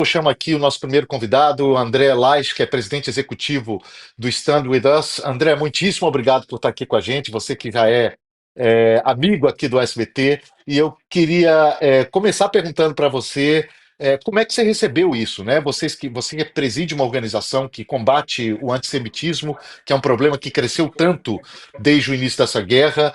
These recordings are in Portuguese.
Eu chamo aqui o nosso primeiro convidado, o André Lais, que é presidente executivo do Stand With Us. André, muitíssimo obrigado por estar aqui com a gente, você que já é amigo aqui do SBT. E eu queria começar perguntando para você como é que você recebeu isso, né? Você preside uma organização que combate o antissemitismo, que é um problema que cresceu tanto desde o início dessa guerra.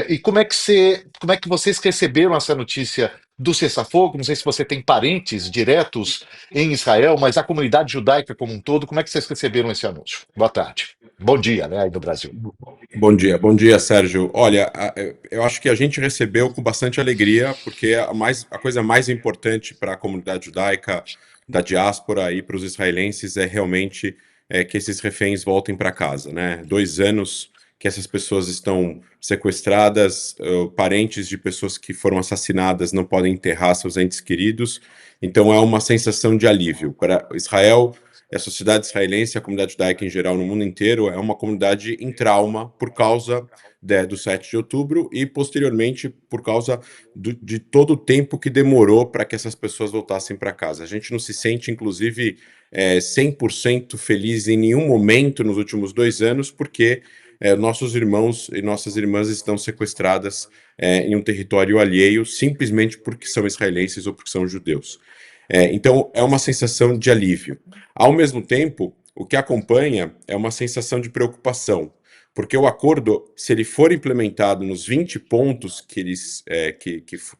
E como é que vocês receberam essa notícia do cessar-fogo? Não sei se você tem parentes diretos em Israel, mas a comunidade judaica como um todo, como é que vocês receberam esse anúncio? Boa tarde. Bom dia, né, aí no Brasil. Bom dia, Sérgio. Olha, eu acho que a gente recebeu com bastante alegria, porque a coisa mais importante para a comunidade judaica da diáspora e para os israelenses é realmente que esses reféns voltem para casa, né? 2 anos que essas pessoas estão sequestradas, parentes de pessoas que foram assassinadas não podem enterrar seus entes queridos, então é uma sensação de alívio. Para Israel, a sociedade israelense, a comunidade judaica em geral no mundo inteiro, é uma comunidade em trauma por causa do 7 de outubro e, posteriormente, por causa de todo o tempo que demorou para que essas pessoas voltassem para casa. A gente não se sente, inclusive, 100% feliz em nenhum momento nos últimos 2 anos, porque nossos irmãos e nossas irmãs estão sequestradas em um território alheio, simplesmente porque são israelenses ou porque são judeus. Então, é uma sensação de alívio. Ao mesmo tempo, o que acompanha é uma sensação de preocupação, porque o acordo, se ele for implementado nos 20 pontos que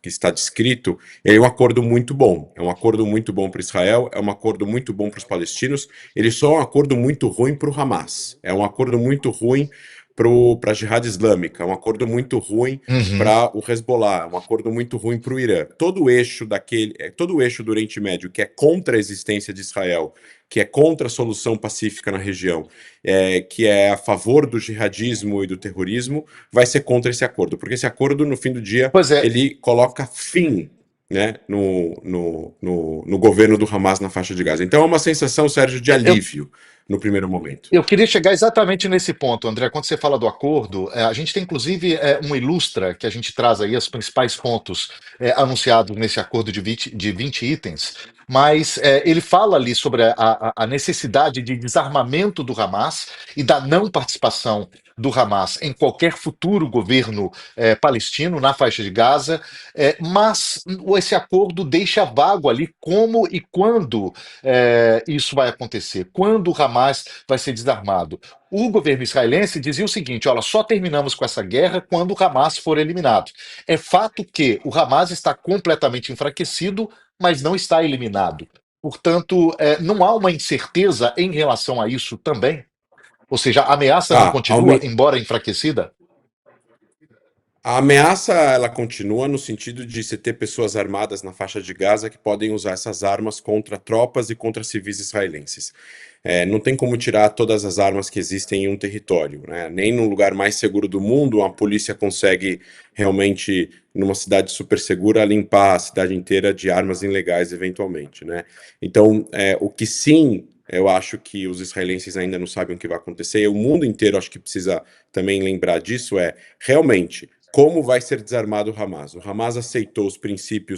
está descrito, ele é um acordo muito bom. É um acordo muito bom para Israel, é um acordo muito bom para os palestinos, ele só é um acordo muito ruim para o Hamas. É um acordo muito ruim para a Jihad Islâmica, é um acordo muito ruim Uhum. para o Hezbollah, um acordo muito ruim para o Irã. Todo o eixo do Oriente Médio que é contra a existência de Israel, que é contra a solução pacífica na região, que é a favor do jihadismo e do terrorismo, vai ser contra esse acordo, porque esse acordo, no fim do dia, Pois é, ele coloca fim, né, no governo do Hamas na faixa de Gaza. Então é uma sensação, Sérgio, de eu, alívio no primeiro momento. Eu queria chegar exatamente nesse ponto, André. Quando você fala do acordo, a gente tem inclusive um ilustra que a gente traz aí os principais pontos anunciados nesse acordo de 20 itens, mas ele fala ali sobre a necessidade de desarmamento do Hamas e da não participação do Hamas em qualquer futuro governo palestino na faixa de Gaza, mas esse acordo deixa vago ali como e quando isso vai acontecer, quando o Hamas vai ser desarmado. O governo israelense dizia o seguinte: olha, só terminamos com essa guerra quando o Hamas for eliminado. É fato que o Hamas está completamente enfraquecido, mas não está eliminado. Portanto, não há uma incerteza em relação a isso também? Ou seja, a ameaça não Ah, continua, embora enfraquecida? A ameaça, ela continua no sentido de se ter pessoas armadas na faixa de Gaza que podem usar essas armas contra tropas e contra civis israelenses. Não tem como tirar todas as armas que existem em um território, né? Nem no lugar mais seguro do mundo a polícia consegue realmente, numa cidade super segura, limpar a cidade inteira de armas ilegais, eventualmente, né? Então, o que sim, eu acho que os israelenses ainda não sabem o que vai acontecer, e o mundo inteiro acho que precisa também lembrar disso, realmente como vai ser desarmado o Hamas. O Hamas aceitou os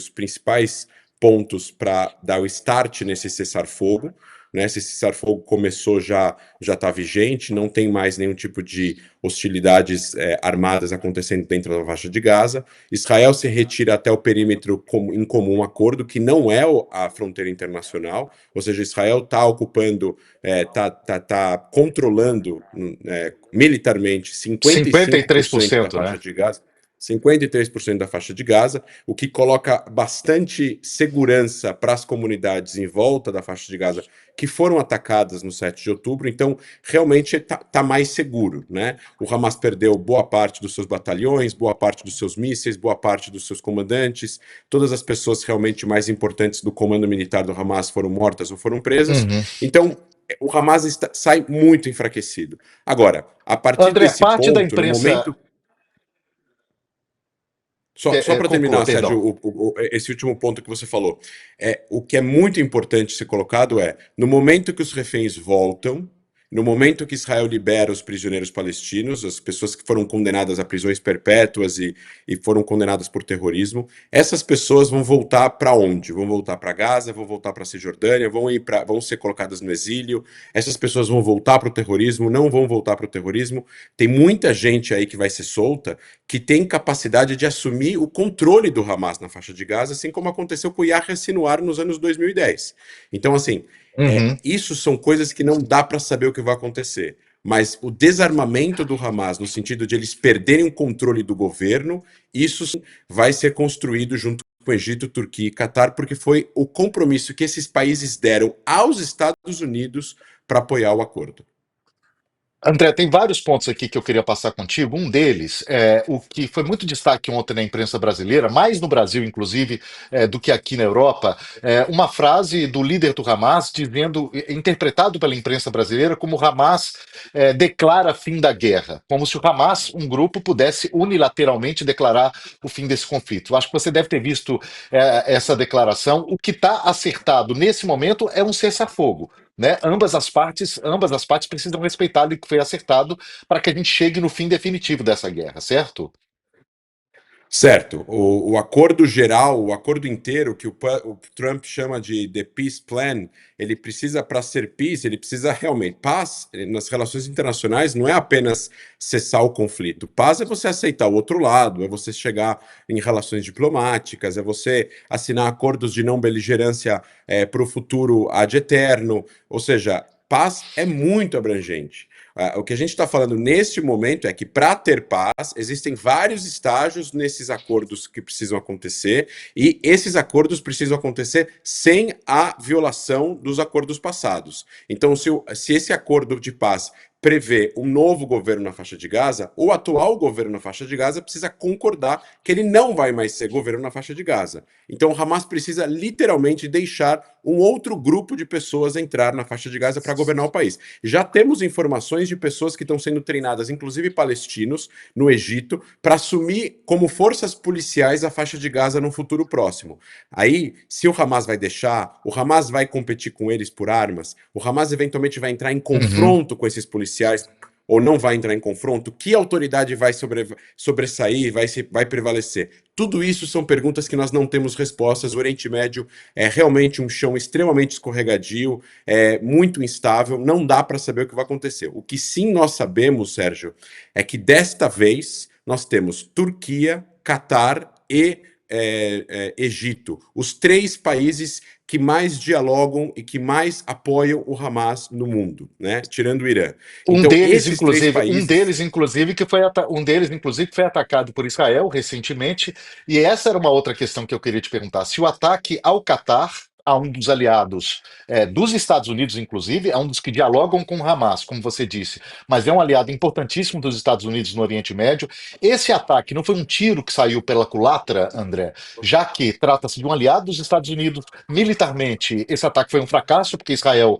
principais pontos para dar o start nesse cessar-fogo, né? Esse cessar-fogo começou já está vigente, não tem mais nenhum tipo de hostilidades armadas acontecendo dentro da faixa de Gaza. Israel se retira até o perímetro em comum acordo, que não é a fronteira internacional, ou seja, Israel está ocupando, tá controlando militarmente 55% da 53%, faixa né? de Gaza. 53% da faixa de Gaza, o que coloca bastante segurança para as comunidades em volta da faixa de Gaza que foram atacadas no 7 de outubro, então realmente tá mais seguro, né? O Hamas perdeu boa parte dos seus batalhões, boa parte dos seus mísseis, boa parte dos seus comandantes, todas as pessoas realmente mais importantes do comando militar do Hamas foram mortas ou foram presas, Uhum. então o Hamas sai muito enfraquecido. Agora, a partir André, desse parte da ponto, no imprensa. momento só para Conclua, terminar, Sérgio, perdão. esse último ponto que você falou, o que é muito importante ser colocado no momento que os reféns voltam, No momento que Israel libera os prisioneiros palestinos, as pessoas que foram condenadas a prisões perpétuas e foram condenadas por terrorismo, essas pessoas vão voltar para onde? Vão voltar para Gaza, vão voltar para a Cisjordânia, vão ser colocadas no exílio. Essas pessoas vão voltar para o terrorismo, não vão voltar para o terrorismo. Tem muita gente aí que vai ser solta que tem capacidade de assumir o controle do Hamas na faixa de Gaza, assim como aconteceu com o Yahya Sinwar nos anos 2010. Então, assim, Uhum. isso são coisas que não dá para saber o que vai acontecer. Mas o desarmamento do Hamas, no sentido de eles perderem o controle do governo, isso sim vai ser construído junto com o Egito, Turquia e Catar, porque foi o compromisso que esses países deram aos Estados Unidos para apoiar o acordo. André, tem vários pontos aqui que eu queria passar contigo. Um deles é o que foi muito destaque ontem na imprensa brasileira, mais no Brasil, inclusive, do que aqui na Europa. Uma frase do líder do Hamas dizendo, interpretado pela imprensa brasileira, como o Hamas declara fim da guerra, como se o Hamas, um grupo, pudesse unilateralmente declarar o fim desse conflito. Eu acho que você deve ter visto essa declaração. O que está acertado nesse momento é um cessar-fogo, né? Ambas as partes precisam respeitar o que foi acertado para que a gente chegue no fim definitivo dessa guerra, certo? Certo. O acordo geral, o acordo inteiro, que o Trump chama de The Peace Plan, ele precisa, para ser peace, ele precisa realmente. Paz nas relações internacionais não é apenas cessar o conflito. Paz é você aceitar o outro lado, é você chegar em relações diplomáticas, é você assinar acordos de não beligerância para o futuro ad eterno. Ou seja, paz é muito abrangente. O que a gente está falando neste momento é que, para ter paz, existem vários estágios nesses acordos que precisam acontecer, e esses acordos precisam acontecer sem a violação dos acordos passados. Então, se esse acordo de paz prevê um novo governo na faixa de Gaza, o atual governo na faixa de Gaza precisa concordar que ele não vai mais ser governo na faixa de Gaza. Então, o Hamas precisa literalmente deixar um outro grupo de pessoas entrar na faixa de Gaza para governar o país. Já temos informações de pessoas que estão sendo treinadas, inclusive palestinos, no Egito, para assumir como forças policiais a faixa de Gaza no futuro próximo. Aí, se o Hamas vai deixar, o Hamas vai competir com eles por armas, o Hamas eventualmente vai entrar em Uhum. confronto com esses policiais ou não vai entrar em confronto, que autoridade vai sobressair, vai prevalecer? Tudo isso são perguntas que nós não temos respostas. O Oriente Médio é realmente um chão extremamente escorregadio, é muito instável, não dá para saber o que vai acontecer. O que sim nós sabemos, Sérgio, é que desta vez nós temos Turquia, Catar e Egito, os três países que mais dialogam e que mais apoiam o Hamas no mundo, né? Tirando o Irã. Um Então, deles, esses três inclusive, um países. deles, inclusive, que foi atacado por Israel recentemente, e essa era uma outra questão que eu queria te perguntar. Se o ataque ao Catar, a um dos aliados dos Estados Unidos, inclusive, é um dos que dialogam com o Hamas, como você disse, mas é um aliado importantíssimo dos Estados Unidos no Oriente Médio. Esse ataque não foi um tiro que saiu pela culatra, André, já que trata-se de um aliado dos Estados Unidos militarmente. Esse ataque foi um fracasso, porque Israel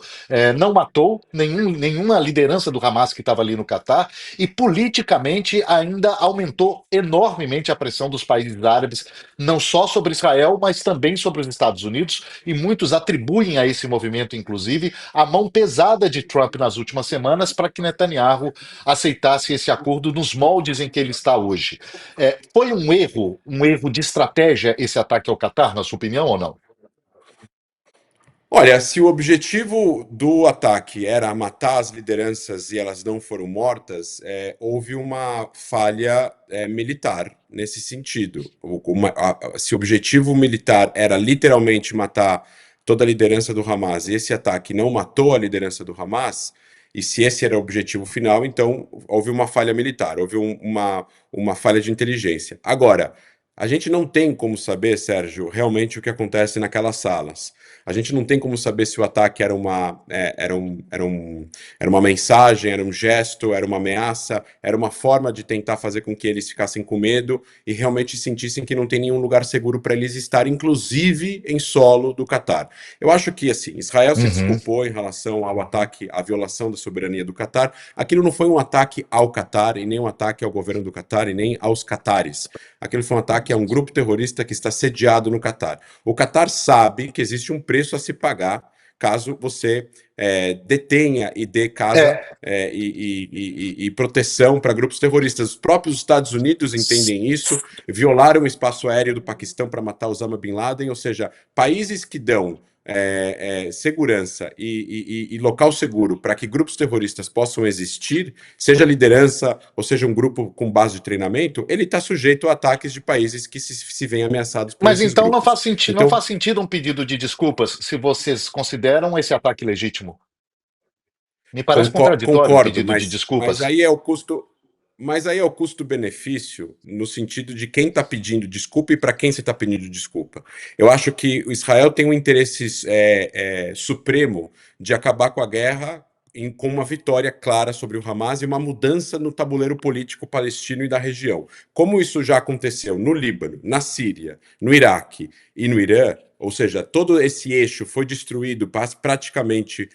não matou nenhuma liderança do Hamas que estava ali no Catar, e politicamente ainda aumentou enormemente a pressão dos países árabes, não só sobre Israel, mas também sobre os Estados Unidos, e muitos atribuem a esse movimento, inclusive, a mão pesada de Trump nas últimas semanas para que Netanyahu aceitasse esse acordo nos moldes em que ele está hoje. Foi um erro de estratégia esse ataque ao Catar, na sua opinião, ou não? Olha, se o objetivo do ataque era matar as lideranças e elas não foram mortas, houve uma falha militar nesse sentido. Se o objetivo militar era literalmente matar toda a liderança do Hamas e esse ataque não matou a liderança do Hamas, e se esse era o objetivo final, então houve uma falha militar, houve uma falha de inteligência. Agora, a gente não tem como saber, Sérgio, realmente o que acontece naquelas salas. A gente não tem como saber se o ataque era uma mensagem, era um gesto, era uma ameaça, era uma forma de tentar fazer com que eles ficassem com medo e realmente sentissem que não tem nenhum lugar seguro para eles estarem, inclusive em solo do Catar. Eu acho que, assim, Israel se Uhum. desculpou em relação ao ataque, à violação da soberania do Catar. Aquilo não foi um ataque ao Catar e nem um ataque ao governo do Catar e nem aos catares. Aquilo foi um ataque a um grupo terrorista que está sediado no Catar. O Catar sabe que existe um preço a se pagar caso você detenha e dê casa É, e proteção para grupos terroristas. Os próprios Estados Unidos entendem isso, violaram o espaço aéreo do Paquistão para matar Osama Bin Laden, ou seja, países que dão segurança e local seguro para que grupos terroristas possam existir, seja liderança ou seja um grupo com base de treinamento, ele está sujeito a ataques de países que se veem ameaçados por mas esses então grupos. não Então, faz sentido um pedido de desculpas se vocês consideram esse ataque legítimo. Me parece contraditório um concordo, pedido de mas desculpas. aí é o custo. Mas aí é o custo-benefício no sentido de quem está pedindo desculpa e para quem você está pedindo desculpa. Eu acho que o Israel tem um interesse supremo de acabar com a guerra com uma vitória clara sobre o Hamas e uma mudança no tabuleiro político palestino e da região. Como isso já aconteceu no Líbano, na Síria, no Iraque e no Irã, ou seja, todo esse eixo foi destruído praticamente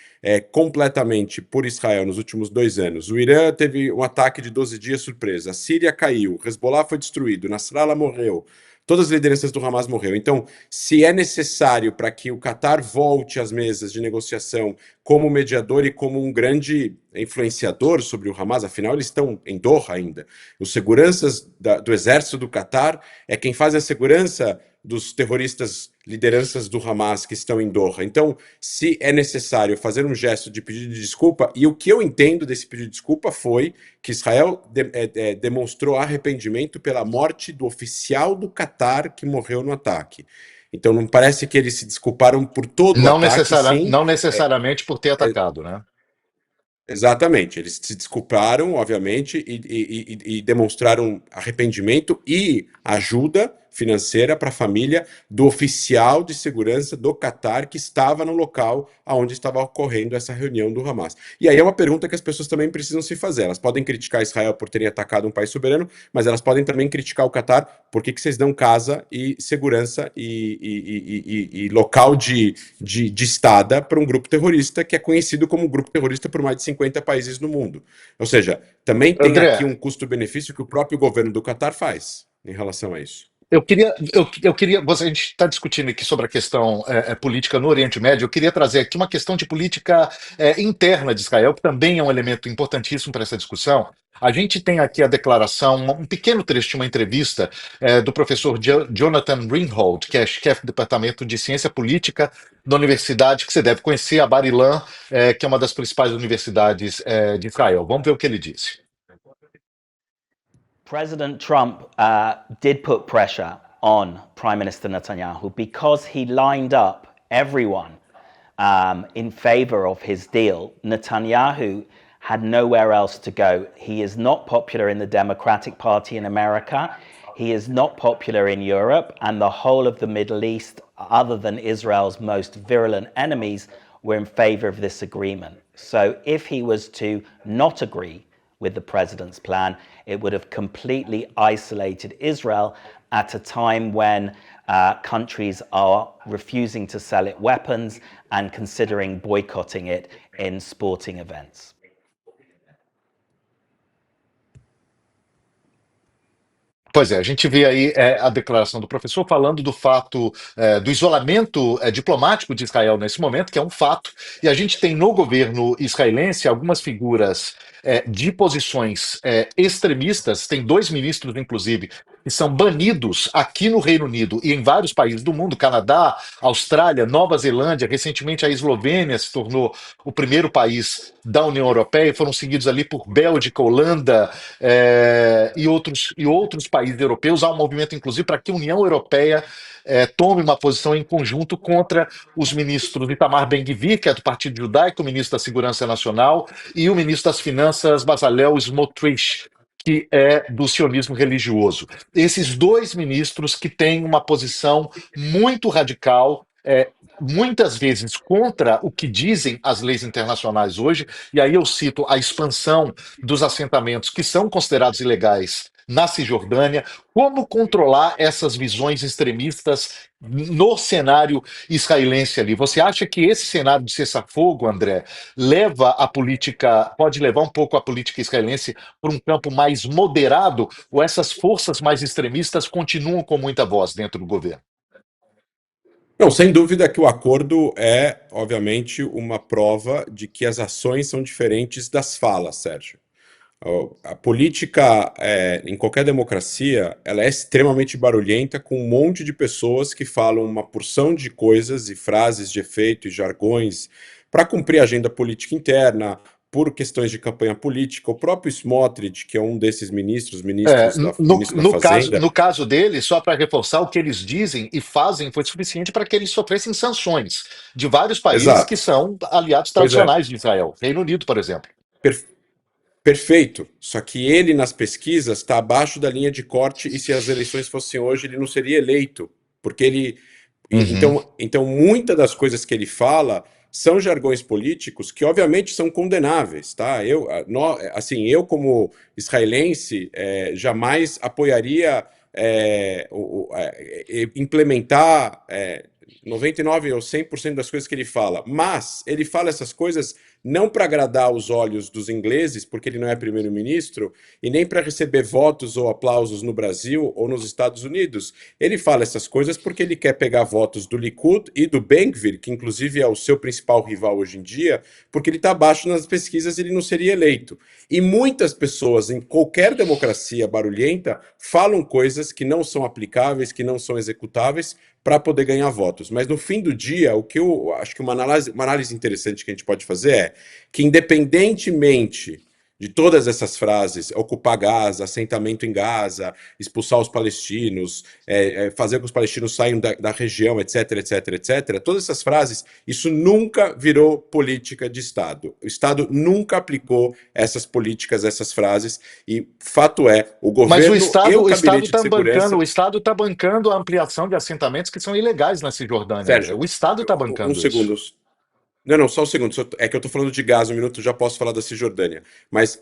completamente por Israel nos últimos 2 anos. O Irã teve um ataque de 12 dias surpresa, a Síria caiu, Hezbollah foi destruído, Nasrallah morreu, todas as lideranças do Hamas morreram. Então, se é necessário para que o Qatar volte às mesas de negociação como mediador e como um grande influenciador sobre o Hamas, afinal eles estão em Doha ainda. Os seguranças do exército do Qatar é quem faz a segurança dos terroristas, lideranças do Hamas que estão em Doha. Então, se é necessário fazer um gesto de pedido de desculpa, e o que eu entendo desse pedido de desculpa foi que Israel demonstrou arrependimento pela morte do oficial do Qatar que morreu no ataque. Então, não parece que eles se desculparam por todo o ataque, sim. Não necessariamente por ter atacado, né? Exatamente, eles se desculparam, obviamente, e demonstraram arrependimento e ajuda financeira para a família do oficial de segurança do Catar que estava no local onde estava ocorrendo essa reunião do Hamas. E aí é uma pergunta que as pessoas também precisam se fazer. Elas podem criticar Israel por terem atacado um país soberano, mas elas podem também criticar o Catar por que vocês dão casa e segurança e local de estada para um grupo terrorista que é conhecido como grupo terrorista por mais de 50 países no mundo. Ou seja, também tem André, aqui um custo-benefício que o próprio governo do Catar faz em relação a isso. a gente está discutindo aqui sobre a questão política no Oriente Médio. Eu queria trazer aqui uma questão de política interna de Israel, que também é um elemento importantíssimo para essa discussão. A gente tem aqui a declaração, um pequeno trecho de uma entrevista do professor Jonathan Ringholt, que é chefe do Departamento de Ciência Política da Universidade, que você deve conhecer, a Bar Ilan, que é uma das principais universidades de Israel. Vamos ver o que ele disse. President Trump did put pressure on Prime Minister Netanyahu because he lined up everyone in favor of his deal. Netanyahu had nowhere else to go. He is not popular in the Democratic Party in America. He is not popular in Europe, and the whole of the Middle East, other than Israel's most virulent enemies, were in favor of this agreement. So if he was to not agree with the president's plan, it would have completely isolated Israel at a time when countries are refusing to sell it weapons and considering boycotting it in sporting events. Pois é, a gente vê aí a declaração do professor falando do fato do isolamento diplomático de Israel nesse momento, que é um fato, e a gente tem no governo israelense algumas figuras de posições extremistas, tem dois ministros, inclusive, que são banidos aqui no Reino Unido e em vários países do mundo, Canadá, Austrália, Nova Zelândia, recentemente a Eslovênia se tornou o primeiro país da União Europeia, foram seguidos ali por Bélgica, Holanda e outros países europeus. Há um movimento, inclusive, para que a União Europeia tome uma posição em conjunto contra os ministros Itamar Ben-Gvir, que é do Partido Judaico, o ministro da Segurança Nacional, e o ministro das Finanças, Bezalel Smotrich, que é do sionismo religioso. Esses dois ministros que têm uma posição muito radical, muitas vezes contra o que dizem as leis internacionais hoje, e aí eu cito a expansão dos assentamentos que são considerados ilegais na Cisjordânia, como controlar essas visões extremistas no cenário israelense ali. Você acha que esse cenário de cessar-fogo, André, pode levar um pouco a política israelense para um campo mais moderado, ou essas forças mais extremistas continuam com muita voz dentro do governo? Não, sem dúvida que o acordo é, obviamente, uma prova de que as ações são diferentes das falas, Sérgio. A política, em qualquer democracia, ela é extremamente barulhenta, com um monte de pessoas que falam uma porção de coisas e frases de efeito e jargões para cumprir a agenda política interna, por questões de campanha política. O próprio Smotrich, que é um desses ministros, ministro da Fazenda. No caso dele, só para reforçar, o que eles dizem e fazem foi suficiente para que eles sofressem sanções de vários países que Exato. são aliados Pois é. tradicionais de Israel. Reino Unido, por exemplo. Per- Perfeito. Só que ele, nas pesquisas, está abaixo da linha de corte, e se as eleições fossem hoje, ele não seria eleito. Porque ele. Uhum. Então, muitas das coisas que ele fala são jargões políticos que, obviamente, são condenáveis, tá? Eu como israelense, jamais apoiaria implementar 99 ou 100% das coisas que ele fala, mas ele fala essas coisas não para agradar os olhos dos ingleses, porque ele não é primeiro-ministro, e nem para receber votos ou aplausos no Brasil ou nos Estados Unidos. Ele fala essas coisas porque ele quer pegar votos do Likud e do Ben-Gvir, que inclusive é o seu principal rival hoje em dia, porque ele está abaixo nas pesquisas e ele não seria eleito. E muitas pessoas em qualquer democracia barulhenta falam coisas que não são aplicáveis, que não são executáveis, para poder ganhar votos. Mas no fim do dia, o que eu acho que uma análise interessante que a gente pode fazer é que, independentemente de todas essas frases, ocupar Gaza, assentamento em Gaza, expulsar os palestinos, fazer com que os palestinos saiam da região, etc, etc, etc, todas essas frases, isso nunca virou política de Estado. O Estado nunca aplicou essas políticas, essas frases, e fato é, o Mas governo e o gabinete de segurança. o Estado está bancando a ampliação de assentamentos que são ilegais na Cisjordânia, André. Sérgio, O Estado está um bancando isso. segundo. Não, não, só um segundo. É que eu tô falando de Gaza, um minuto já posso falar da Cisjordânia. Mas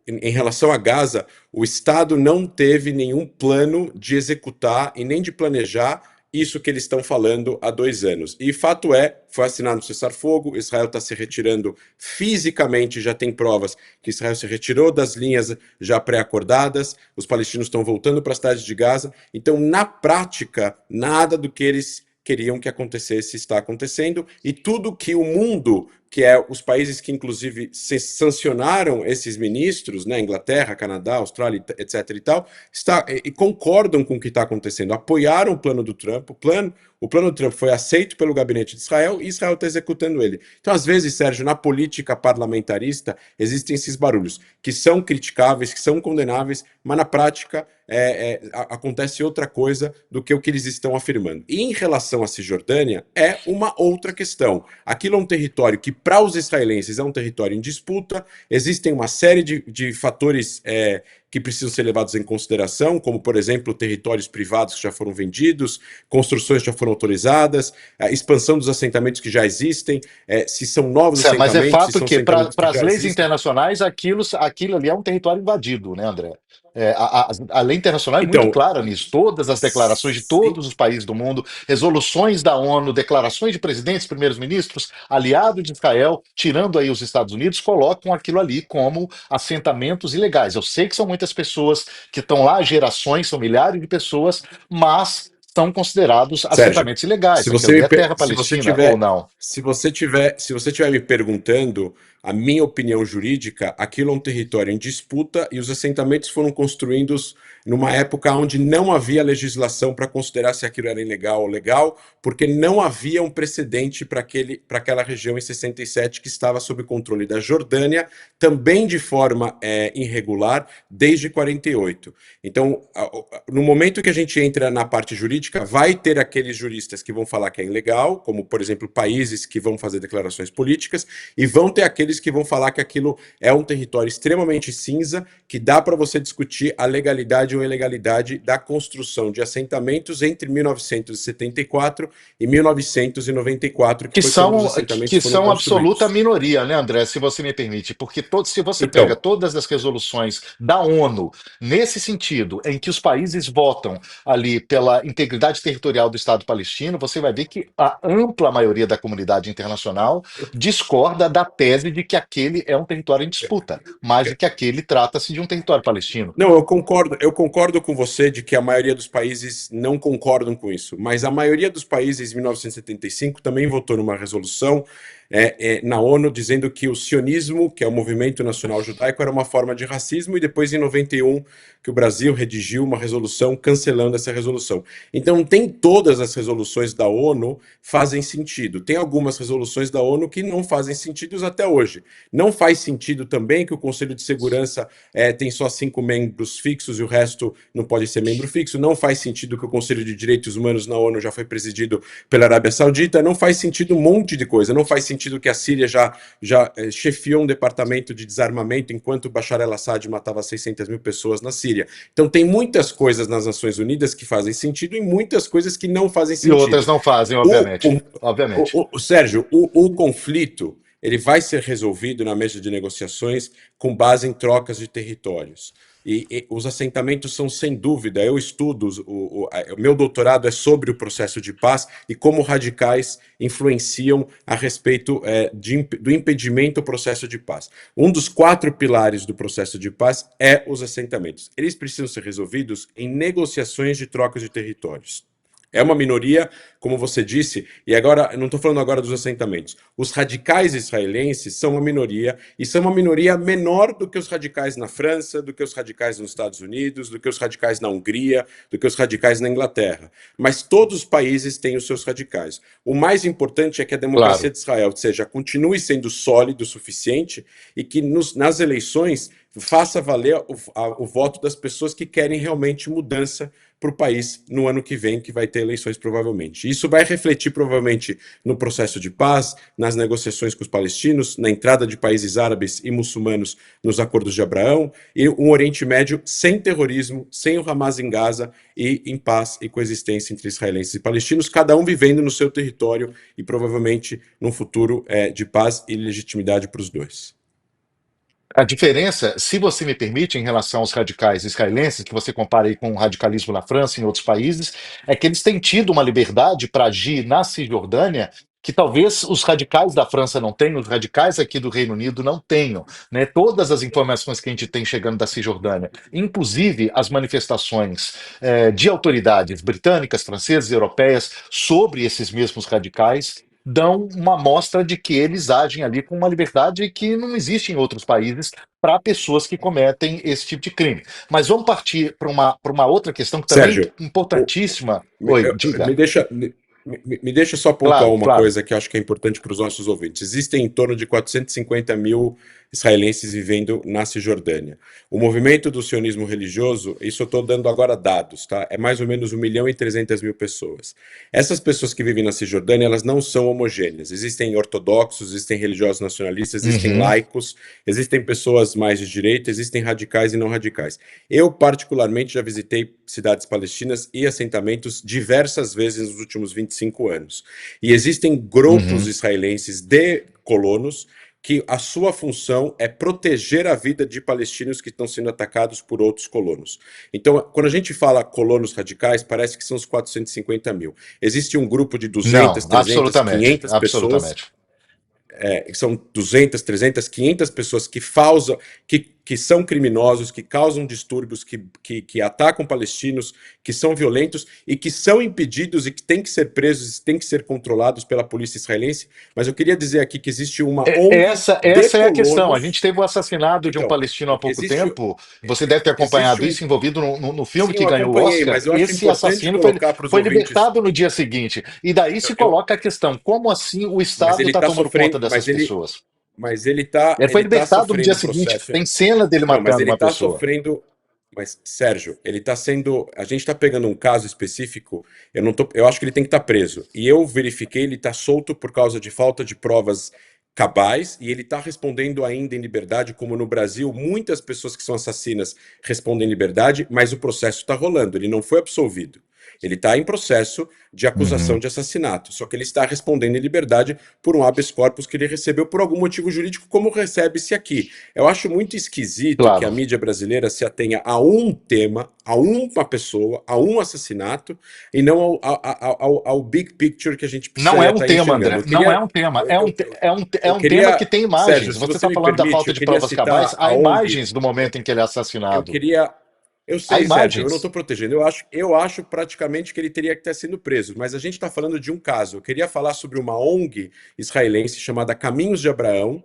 em relação a Gaza, o Estado não teve nenhum plano de executar e nem de planejar isso que eles estão falando há 2 anos. E fato é, foi assinado o cessar-fogo, Israel está se retirando fisicamente, já tem provas que Israel se retirou das linhas já pré-acordadas, os palestinos estão voltando para a cidade de Gaza. Então, na prática, nada do que eles queriam que acontecesse está acontecendo, e tudo que o mundo, que é os países que inclusive sancionaram esses ministros, né, Inglaterra, Canadá, Austrália, etc e tal, e concordam com o que está acontecendo, apoiaram o plano do Trump, o plano do Trump foi aceito pelo gabinete de Israel e Israel está executando ele. Então, às vezes, Sérgio, na política parlamentarista existem esses barulhos que são criticáveis, que são condenáveis, mas na prática acontece outra coisa do que o que eles estão afirmando. E em relação à Cisjordânia, é uma outra questão. Aquilo é um território que, para os israelenses, é um território em disputa, existem uma série de fatores que precisam ser levados em consideração, como, por exemplo, territórios privados que já foram vendidos, construções que já foram autorizadas, a expansão dos assentamentos que já existem, se são novos Mas é assentamentos, se fato são que, para assentamentos que as já leis existem. internacionais, aquilo ali é um território invadido, né, André? A lei internacional é muito Então, clara nisso. Todas as declarações de sim, todos os países do mundo, resoluções da ONU, declarações de presidentes, primeiros ministros, aliados de Israel, tirando aí os Estados Unidos, colocam aquilo ali como assentamentos ilegais. Eu sei que são muitas pessoas que estão lá há gerações, são milhares de pessoas, mas são considerados Sérgio, assentamentos ilegais. Aquilo ali é terra palestina ou não? se você tiver me perguntando a minha opinião jurídica, aquilo é um território em disputa e os assentamentos foram construídos numa época onde não havia legislação para considerar se aquilo era ilegal ou legal, porque não havia um precedente para aquela região em 67 que estava sob controle da Jordânia, também de forma irregular, desde 48. Então, no momento que a gente entra na parte jurídica, vai ter aqueles juristas que vão falar que é ilegal, como, por exemplo, países que vão fazer declarações políticas, e vão ter aqueles que vão falar que aquilo é um território extremamente cinza, que dá para você discutir a legalidade ou ilegalidade da construção de assentamentos entre 1974 e 1994, que foi quando os assentamentos Que foram são absoluta construídos. minoria, né, André, se você me permite, porque se você pega Então, todas as resoluções da ONU nesse sentido, em que os países votam ali pela integridade integridade territorial do Estado palestino, você vai ver que a ampla maioria da comunidade internacional discorda da tese de que aquele é um território em disputa, mais do que aquele trata-se de um território palestino. Não, eu concordo com você de que a maioria dos países não concordam com isso, mas a maioria dos países em 1975 também votou numa resolução na ONU dizendo que o sionismo, que é o movimento nacional judaico, era uma forma de racismo, e depois em 91 que o Brasil redigiu uma resolução cancelando essa resolução. Então, tem todas as resoluções da ONU fazem sentido. Tem algumas resoluções da ONU que não fazem sentido até hoje. Não faz sentido também que o Conselho de Segurança tem só 5 membros fixos e o resto não pode ser membro fixo. Não faz sentido que o Conselho de Direitos Humanos na ONU já foi presidido pela Arábia Saudita. Não faz sentido um monte de coisa. Não faz sentido que a Síria já chefiou um departamento de desarmamento enquanto Bashar al-Assad matava 600 mil pessoas na Síria. Então tem muitas coisas nas Nações Unidas que fazem sentido e muitas coisas que não fazem E sentido. outras não fazem, obviamente. Obviamente. Sérgio, o conflito ele vai ser resolvido na mesa de negociações com base em trocas de territórios. E os assentamentos são, sem dúvida, eu estudo, o meu doutorado é sobre o processo de paz e como radicais influenciam a respeito do impedimento ao processo de paz. Um dos 4 pilares do processo de paz é os assentamentos. Eles precisam ser resolvidos em negociações de trocas de territórios. É uma minoria, como você disse, e agora, não estou falando agora dos assentamentos. Os radicais israelenses são uma minoria, e são uma minoria menor do que os radicais na França, do que os radicais nos Estados Unidos, do que os radicais na Hungria, do que os radicais na Inglaterra. Mas todos os países têm os seus radicais. O mais importante é que a democracia de Israel, ou seja, continue sendo sólida o suficiente e que nas eleições faça valer o voto das pessoas que querem realmente mudança para o país no ano que vem, que vai ter eleições provavelmente. Isso vai refletir provavelmente no processo de paz, nas negociações com os palestinos, na entrada de países árabes e muçulmanos nos acordos de Abraão, e um Oriente Médio sem terrorismo, sem o Hamas em Gaza, e em paz e coexistência entre israelenses e palestinos, cada um vivendo no seu território e provavelmente num futuro de paz e legitimidade para os dois. A diferença, se você me permite, em relação aos radicais israelenses, que você compara aí com o radicalismo na França e em outros países, é que eles têm tido uma liberdade para agir na Cisjordânia que talvez os radicais da França não tenham, os radicais aqui do Reino Unido não tenham, né? Todas as informações que a gente tem chegando da Cisjordânia, inclusive as manifestações de autoridades britânicas, francesas e europeias sobre esses mesmos radicais, dão uma amostra de que eles agem ali com uma liberdade que não existe em outros países para pessoas que cometem esse tipo de crime. Mas vamos partir para uma outra questão que também Sérgio, é importantíssima. Oi, diga. Me deixa só pontuar Claro, uma claro. coisa que acho que é importante para os nossos ouvintes. Existem em torno de 450 mil israelenses vivendo na Cisjordânia. O movimento do sionismo religioso, isso eu estou dando agora dados, tá? É mais ou menos 1.300.000 pessoas. Essas pessoas que vivem na Cisjordânia, elas não são homogêneas. Existem ortodoxos, existem religiosos nacionalistas, existem laicos, existem pessoas mais de direita, existem radicais e não radicais. Eu, particularmente, já visitei cidades palestinas e assentamentos diversas vezes nos últimos 25 anos. E existem grupos israelenses de colonos que a sua função é proteger a vida de palestinos que estão sendo atacados por outros colonos. Então, quando a gente fala colonos radicais, parece que são os 450 mil. Existe um grupo de 200, Não, 300, absolutamente, 500 pessoas, absolutamente. são 200, 300, 500 pessoas que são criminosos, que causam distúrbios, que atacam palestinos, que são violentos e que são impedidos e que têm que ser presos, têm que ser controlados pela polícia israelense. Mas eu queria dizer aqui que existe uma ONG Essa de é a questão. A colonos. gente teve o assassinato de um Então, palestino há pouco existe, tempo. Você deve ter acompanhado existe isso, envolvido no filme Sim, que eu ganhou o acompanhei, Oscar. mas eu acho Esse importante assassino colocar para os foi ouvintes. libertado no dia seguinte. E daí se coloca a questão: como assim o Mas Estado ele está está tomando conta sofrendo, dessas pessoas? mas ele tá, Ele foi ele tá libertado no sofrendo dia um seguinte. processo. Tem cena dele Não, mas matando ele uma está pessoa. sofrendo. Mas, Sérgio, ele está sendo. A gente está pegando um caso específico. Eu acho que ele tem que estar preso. E eu verifiquei, ele está solto por causa de falta de provas cabais, e ele está respondendo ainda em liberdade, como no Brasil, muitas pessoas que são assassinas respondem em liberdade, mas o processo está rolando, ele não foi absolvido. Ele está em processo de acusação Uhum. de assassinato, só que ele está respondendo em liberdade por um habeas corpus que ele recebeu por algum motivo jurídico, como recebe-se aqui. Eu acho muito esquisito que a Claro. mídia brasileira se atenha a um tema, a uma pessoa, a um assassinato, e não ao big picture que a gente Não é precisa um estar tema, enxergando. André. Não é um tema. É Eu um tema queria, que tem Sérgio, imagens. se Você você está me falando da permite, falta eu de queria provas cabais. citar Há a ONG. imagens do momento em que ele é Eu assassinado. queria. Eu Há sei, Sérgio, eu não imagens. estou protegendo. Eu acho praticamente que ele teria que ter sido preso, mas a gente está falando de um caso. Eu queria falar sobre uma ONG israelense chamada Caminhos de Abraão,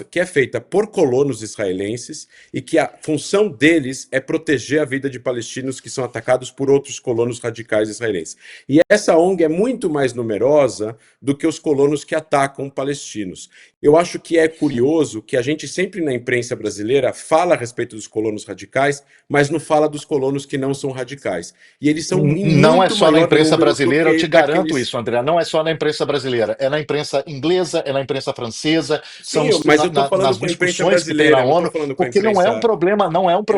que é feita por colonos israelenses e que a função deles é proteger a vida de palestinos que são atacados por outros colonos radicais israelenses. E essa ONG é muito mais numerosa do que os colonos que atacam palestinos. Eu acho que é curioso que a gente sempre na imprensa brasileira fala a respeito dos colonos radicais, mas não fala dos colonos que não são radicais. E eles são em Não é muito só na maior imprensa número do brasileira, eu que te garanto daqueles. isso, André. Não é só na imprensa brasileira. É na imprensa inglesa, é na imprensa francesa, Sim, mas eu estou falando nas com a imprensa discussões que tem na brasileira, eu não estou ONU, falando com a porque imprensa. não é um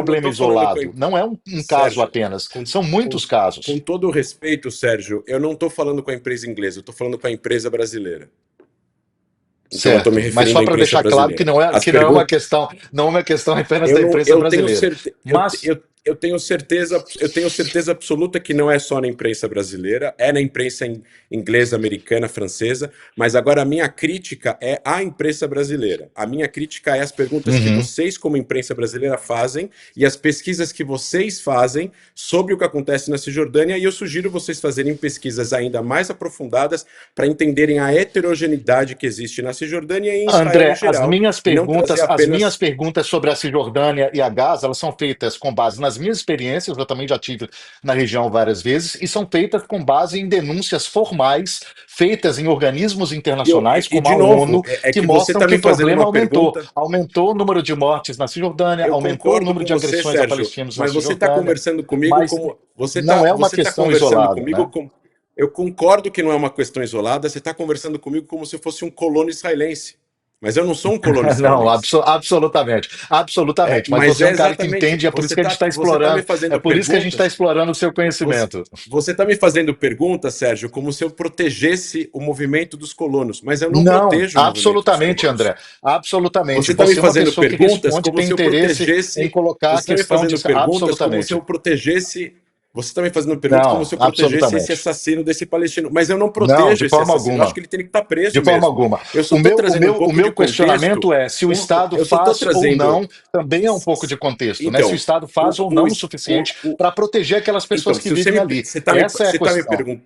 Eu não problema estou falando com a. isolado. Não é um caso Sérgio, apenas. com, São com, muitos com casos. todo o respeito, Sérgio, eu não estou falando com a empresa inglesa, eu estou falando com a empresa brasileira. Então eu estou me Certo, mas referindo só à para imprensa deixar claro brasileira. As que não é uma perguntas. questão, não é uma questão apenas Eu da não, imprensa brasileira. Mas eu tenho certeza absoluta que não é só na imprensa brasileira, é na imprensa inglesa, americana, francesa, mas agora a minha crítica é à imprensa brasileira. A minha crítica é as perguntas que uhum. vocês, como imprensa brasileira, fazem e as pesquisas que vocês fazem sobre o que acontece na Cisjordânia, e eu sugiro vocês fazerem pesquisas ainda mais aprofundadas para entenderem a heterogeneidade que existe na Cisjordânia e em Israel em André, geral, e não trazer as minhas apenas. perguntas sobre a Cisjordânia e a Gaza, elas são feitas com base nas minhas experiências, eu também já tive na região várias vezes, e são feitas com base em denúncias formais, feitas em organismos internacionais, E como a de novo, ONU, é que que você mostram está que me o fazendo problema uma aumentou. pergunta. Aumentou o número de mortes na Cisjordânia, Eu aumentou o concordo número com de você, agressões a Sérgio, palestinos na mas você está Cisjordânia, conversando comigo mas como não é uma você tá questão conversando isolada, comigo né? como. Eu concordo que não é uma questão isolada, você está conversando comigo como se eu fosse um colono israelense. Mas eu não sou um colono Não, israelense. absolutamente, absolutamente. Mas Mas você é é um cara que exatamente. entende, é por isso que a gente está Você tá me explorando, é fazendo por isso que a gente está perguntas. explorando o seu Você, conhecimento. você está me fazendo perguntas, Sérgio, como se eu protegesse o movimento dos colonos. Mas eu não Não, protejo o movimento dos absolutamente, colonos. André. Absolutamente. Você está me Você é uma fazendo pessoa que perguntas responde, como tem se eu interesse em protegesse. colocar Você a está me questão de. fazendo perguntas como se Absolutamente. eu protegesse. Você está me fazendo perguntas como Não, se eu protegesse esse absolutamente. assassino desse palestino. Mas eu não Não, protejo de esse forma assassino. Eu acho alguma. que ele tem que estar preso De forma mesmo. alguma. Eu só estou trazendo um O pouco de meu contexto. questionamento é se o Estado Eu só estou faz ou trazendo. não, também é um pouco de contexto, né? Se o Então, Estado faz ou o, não o suficiente o, para proteger aquelas pessoas então, que se você vivem me, ali. Essa é a questão.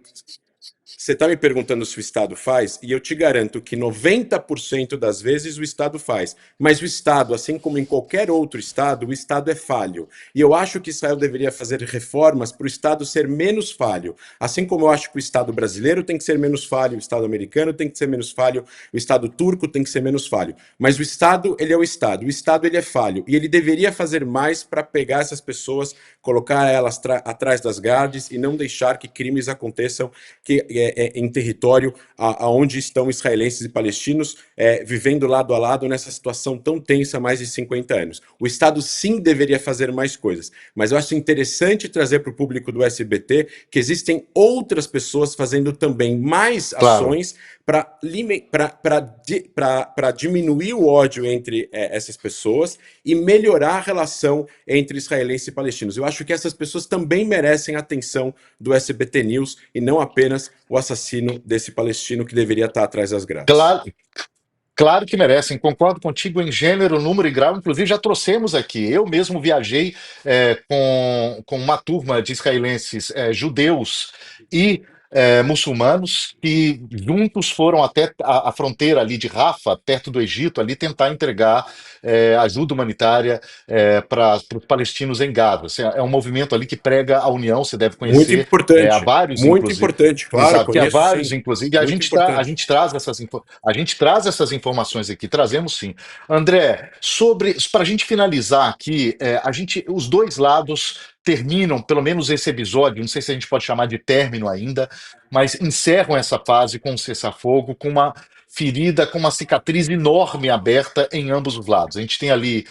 você tá me perguntando se o Estado faz, e eu te garanto que 90% das vezes o Estado faz. Mas o Estado, assim como em qualquer outro Estado, o Estado é falho. E eu acho que Israel deveria fazer reformas para o Estado ser menos falho. Assim como eu acho que o Estado brasileiro tem que ser menos falho, o Estado americano tem que ser menos falho, o Estado turco tem que ser menos falho. Mas o Estado, ele é o Estado, ele é falho. E ele deveria fazer mais para pegar essas pessoas, colocar elas atrás das grades e não deixar que crimes aconteçam em território aonde estão israelenses e palestinos vivendo lado a lado nessa situação tão tensa há mais de 50 anos. O Estado sim deveria fazer mais coisas, mas eu acho interessante trazer para o público do SBT que existem outras pessoas fazendo também mais Claro. ações para diminuir o ódio entre essas pessoas e melhorar a relação entre israelenses e palestinos. Eu acho que essas pessoas também merecem a atenção do SBT News e não apenas o assassino desse palestino que deveria estar atrás das grades. Claro, claro que merecem, concordo contigo em gênero, número e grau, inclusive já trouxemos aqui. Eu mesmo viajei com uma turma de israelenses judeus e muçulmanos que juntos foram até a fronteira ali de Rafa, perto do Egito, ali tentar entregar ajuda humanitária para os palestinos em Gaza. Assim, é um movimento ali que prega a união, você deve conhecer, há vários, Muito inclusive. importante, claro, Exato, que há conheço vários, sim. inclusive, e Muito a importante. gente traz a gente traz essas informações aqui, trazemos sim. André, para a gente finalizar aqui, os dois lados terminam, pelo menos esse episódio, não sei se a gente pode chamar de término ainda, mas encerram essa fase com um cessar-fogo, com uma ferida, com uma cicatriz enorme aberta em ambos os lados. A gente tem ali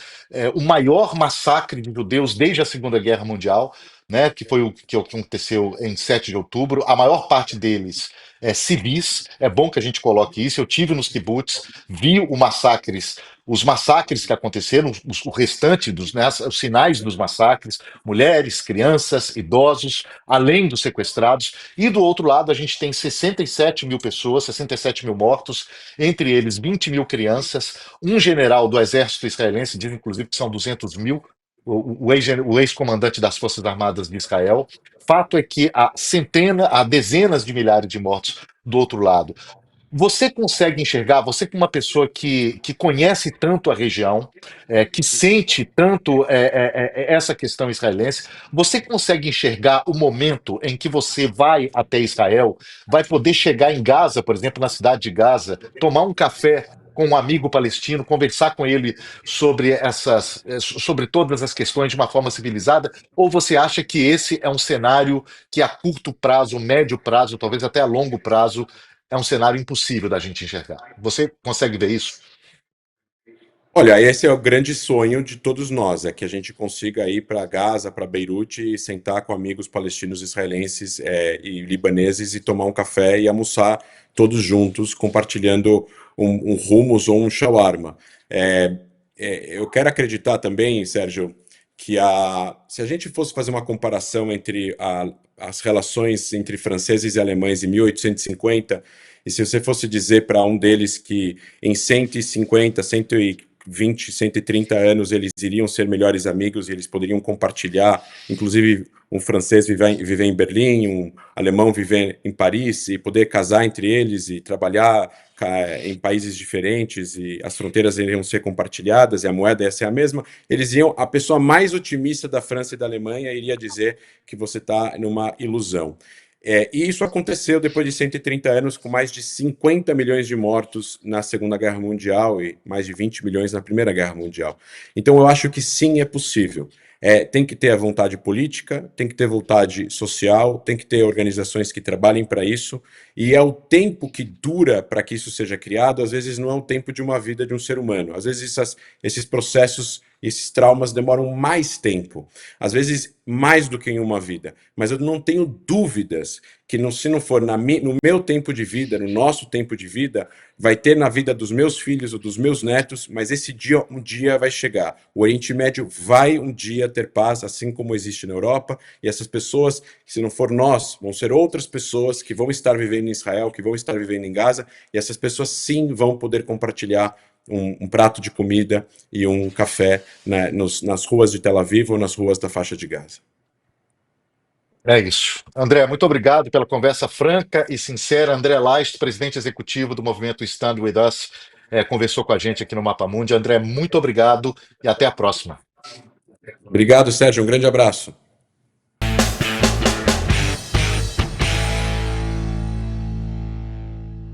o maior massacre de judeus desde a Segunda Guerra Mundial, né, que foi o que aconteceu em 7 de outubro. A maior parte deles civis. É bom que a gente coloque isso. Eu tive nos kibbutz, vi os massacres que aconteceram, o restante os sinais dos massacres, mulheres, crianças, idosos, além dos sequestrados. E do outro lado, a gente tem 67 mil pessoas, 67 mil mortos, entre eles 20 mil crianças. Um general do exército israelense diz, inclusive, que são 200 mil, o ex-comandante das Forças Armadas de Israel. Fato é que há dezenas de milhares de mortos do outro lado. Você consegue enxergar, você como uma pessoa que conhece tanto a região, que sente tanto essa questão israelense, você consegue enxergar o momento em que você vai até Israel, vai poder chegar em Gaza, por exemplo, na cidade de Gaza, tomar um café com um amigo palestino, conversar com ele sobre todas as questões de uma forma civilizada? Ou você acha que esse é um cenário que a curto prazo, médio prazo, talvez até a longo prazo, é um cenário impossível da gente enxergar? Você consegue ver isso? Olha, esse é o grande sonho de todos nós, é que a gente consiga ir para Gaza, para Beirute e sentar com amigos palestinos, israelenses e libaneses e tomar um café e almoçar todos juntos, compartilhando um hummus ou um shawarma. Eu quero acreditar também, Sérgio, que se a gente fosse fazer uma comparação entre as relações entre franceses e alemães em 1850, e se você fosse dizer para um deles que em 150, 120, 130 anos eles iriam ser melhores amigos e eles poderiam compartilhar, inclusive um francês viver em Berlim, um alemão viver em Paris e poder casar entre eles e trabalhar em países diferentes e as fronteiras iriam ser compartilhadas e a moeda ia ser a mesma, a pessoa mais otimista da França e da Alemanha iria dizer que você está numa ilusão. E isso aconteceu depois de 130 anos, com mais de 50 milhões de mortos na Segunda Guerra Mundial e mais de 20 milhões na Primeira Guerra Mundial. Então, eu acho que sim, é possível. Tem que ter a vontade política, tem que ter vontade social, tem que ter organizações que trabalhem para isso, e é o tempo que dura para que isso seja criado, às vezes não é o tempo de uma vida de um ser humano. Às vezes esses processos, esses traumas demoram mais tempo, às vezes mais do que em uma vida. Mas eu não tenho dúvidas que se não for no meu tempo de vida, no nosso tempo de vida, vai ter na vida dos meus filhos ou dos meus netos, mas esse dia um dia vai chegar. O Oriente Médio vai um dia ter paz, assim como existe na Europa, e essas pessoas, se não for nós, vão ser outras pessoas que vão estar vivendo em Israel, que vão estar vivendo em Gaza, e essas pessoas sim vão poder compartilhar um prato de comida e um café, né, nas ruas de Tel Aviv ou nas ruas da faixa de Gaza. É isso. André, muito obrigado pela conversa franca e sincera. André Laist, presidente executivo do movimento Stand With Us, conversou com a gente aqui no Mapa Mundi. André, muito obrigado e até a próxima. Obrigado, Sérgio. Um grande abraço.